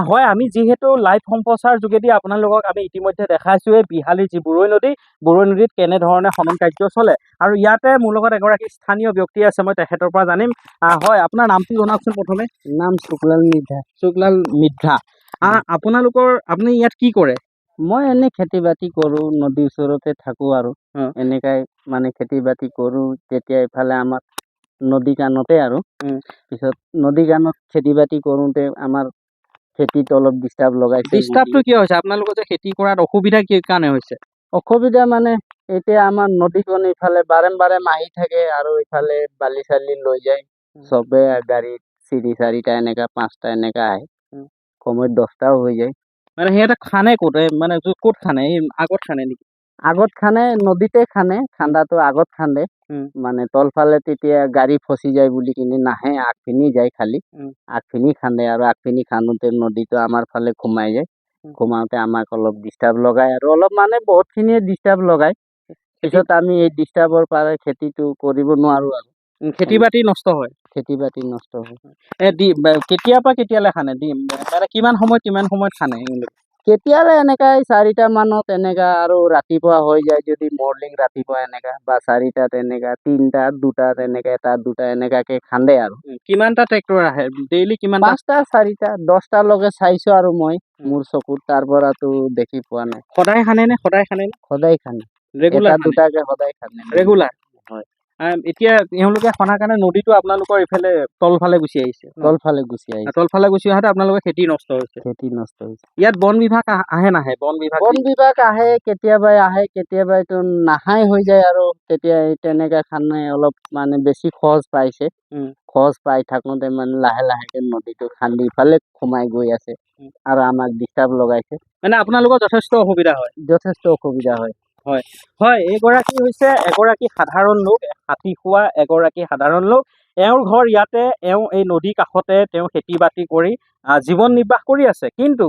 হয়, আমি যিহেতু লাইভ সম্প্ৰচাৰ যোগেদি আপোনালোকক আমি ইতিমধ্যে দেখাইছোৱে বিহালীৰ যি বুৰৈ নদীত কেনেধৰণে খনন কাৰ্য চলে আৰু ইয়াতে মোৰ লগত এগৰাকী স্থানীয় ব্যক্তি আছে, মই তেখেতৰ পৰা জানিম। হয়, আপোনাৰ নামটো জনাওকচোন প্ৰথমে। নাম শুক্লাল মিৰ্ধা। শুক্লাল মিৰ্ধা। আপুনি ইয়াত কি কৰে? মই এনে খেতি বাতি কৰো, নদীৰ ওচৰতে থাকো আৰু এনেকাই মানে খেতি বাতি কৰো। তেতিয়া ইফালে আমাৰ নদী কাণতে আৰু পিছত নদী কাণত খেতি বাতি কৰোতে আমাৰ খেতিত অলপ ডিষ্টাৰ্ব লগাইছে। ডিষ্টাৰ্বটো কিয় হৈছে? আপোনালোকৰ যে খেতি কৰাত অসুবিধা কি কাৰণে হৈছে? অসুবিধা মানে এতিয়া আমাৰ নদীখন ইফালে বাৰেম আহি থাকে আৰু ইফালে বালি চালি লৈ যায় চবে, গাড়ী চাৰিটা এনেকা 5টা এনেকা আহে, সময়ত 10টাও হৈ যায়। মানে সিহঁতে খানে ক'ত? মানে ক'ত খানে? এই আগত খানে নেকি? আগত খানে, নদীতে খানে, খান্দাটো আগত খান্দে। মানে তলফালে তেতিয়া গাড়ী ফচি যায় বুলি কিনে নাহে, আগপিনি যায় খালি। আগপিনি খান্দে আৰু আগপিনি খান্দোতে নদীটো আমাৰ ফালে সোমাই যায়। সোমাওতে আমাক অলপ ডিষ্টাৰ্ব লগাই আৰু অলপ মানে বহুতখিনিয়ে ডিষ্টাৰ্ব লগায়। পিছত আমি এই ডিষ্টাৰ্বৰ পৰা খেতিটো কৰিব নোৱাৰো আৰু খেতি বাতি নষ্ট হয়। খেতি বাতি নষ্ট হয়। কেতিয়াৰ পৰা কেতিয়ালৈ খানে? মানে কিমান সময়ত খানে? কেতিয়ালে এনেকাই 4টা মানত এনেকা আৰু ৰাতিপুৱা হৈ যায় যদি মৰ্নিং ৰাতিপুৱা এনেকা বা 4টাত এনেকা 3টাত 2টাত এনেকা 1টা 2টা এনেকাকে খান্দে আৰু। কিমানটা ট্ৰেক্টৰ আহে ডেইলি? কিমান? 5টা 4টা 10টা লগে চাইছো আৰু মই মোৰ চকুত, তাৰ পৰাতো দেখি পোৱা নাই। সদায় খানে নে? সদায় খানে ৰেগুলাৰ? 2টাকে সদায় খানে ৰেগুলাৰ। হয়। এতিয়া তেওঁলোকে খনাৰ কাৰণে নদীটো আপোনালোকৰ ইফালে তলফালে গুচি আহিছে। তলফালে গুচি আহোঁতে আপোনালোকৰ খেতি নষ্ট হৈছে। ইয়াত বন বিভাগ আহে নাহে? বন বিভাগ আহে, কেতিয়াবাই আহে, কেতিয়াবাইতো নাহাই হৈ যায় আৰু তেতিয়া তেনেকা খানে অলপ মানে বেছি খৰচ পাইছে। খৰচ পাই থাকোঁতে মানে লাহে নদীটো খান্দি ইফালে সোমাই গৈ আছে আৰু আমাক ডিষ্টাৰ্ব লগাইছে। মানে আপোনালোকৰ যথেষ্ট অসুবিধা হয়? যথেষ্ট অসুবিধা হয়। হয়, এইগৰাকী হৈছে এগৰাকী সাধাৰণ লোক, হাতী খোৱা এগৰাকী সাধাৰণ লোক। এওঁৰ ঘৰ ইয়াতে, এওঁ এই নদীৰ কাষতে তেওঁ খেতি বাতি কৰি জীৱন নিৰ্বাহ কৰি আছে। কিন্তু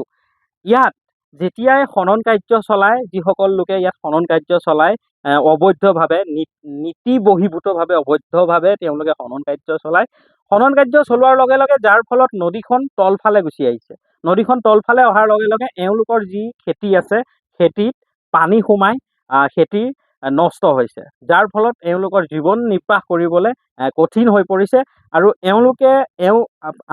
ইয়াত যেতিয়াই খনন কাৰ্য চলায়, যিসকল লোকে ইয়াত খনন কাৰ্য চলায় অবৈধভাৱে, নীতি বহিৰ্ভূতভাৱে অবৈধভাৱে তেওঁলোকে খনন কাৰ্য চলায়। খনন কাৰ্য চলোৱাৰ লগে লগে যাৰ ফলত নদীখন তলফালে গুচি আহিছে। নদীখন তলফালে অহাৰ লগে লগে এওঁলোকৰ যি খেতি আছে, খেতিত পানী সোমাই খেতি নষ্ট হৈছে, যাৰ ফলত এওঁলোকৰ জীৱন নিৰ্বাহ কৰিবলৈ কঠিন হৈ পৰিছে। আৰু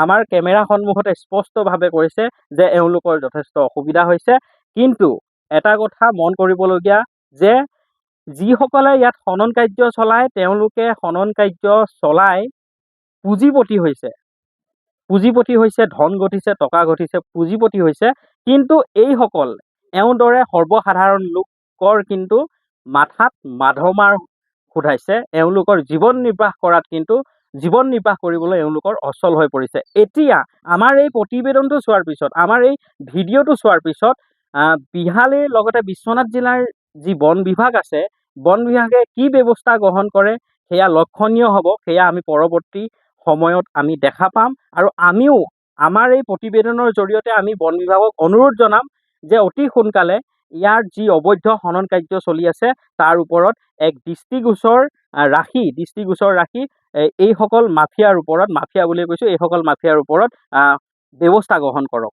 আমাৰ কেমেৰা সন্মুখতে স্পষ্টভাৱে কৈছে যে এওঁলোকৰ যথেষ্ট অসুবিধা হৈছে। কিন্তু এটা কথা মন কৰিবলগীয়া যে যিসকলে ইয়াত খনন কাৰ্য চলায়, তেওঁলোকে খনন কাৰ্য চলাই পুঁজিপতি হৈছে, ধন ঘটিছে, টকা ঘটিছে, পুঁজিপতি হৈছে। কিন্তু এইসকল এওঁৰ দৰে সৰ্বসাধাৰণ লোকৰ কিন্তু মাথাত মাধমাৰ সোধাইছে। এওঁলোকৰ জীৱন নিৰ্বাহ কৰিবলৈ এওঁলোকৰ অচল হৈ পৰিছে। এতিয়া আমাৰ এই প্ৰতিবেদনটো চোৱাৰ পিছত, আমাৰ এই ভিডিঅ'টো চোৱাৰ পিছত বিহালীৰ লগতে বিশ্বনাথ জিলাৰ যি বন বিভাগ আছে, বন বিভাগে কি ব্যৱস্থা গ্ৰহণ কৰে সেয়া লক্ষণীয় হ'ব। সেয়া আমি পৰৱৰ্তী সময়ত আমি দেখা পাম। আৰু আমিও আমাৰ এই প্ৰতিবেদনৰ জৰিয়তে আমি বন বিভাগক অনুৰোধ জনাম যে অতি সোনকালে ইয়াৰ যি অবৈধ খনন কাৰ্য চলি আছে তাৰ ওপৰত এক দৃষ্টিগোচৰ ৰাখি এইসকল মাফিয়াৰ ওপৰত ব্যৱস্থা গ্ৰহণ কৰক।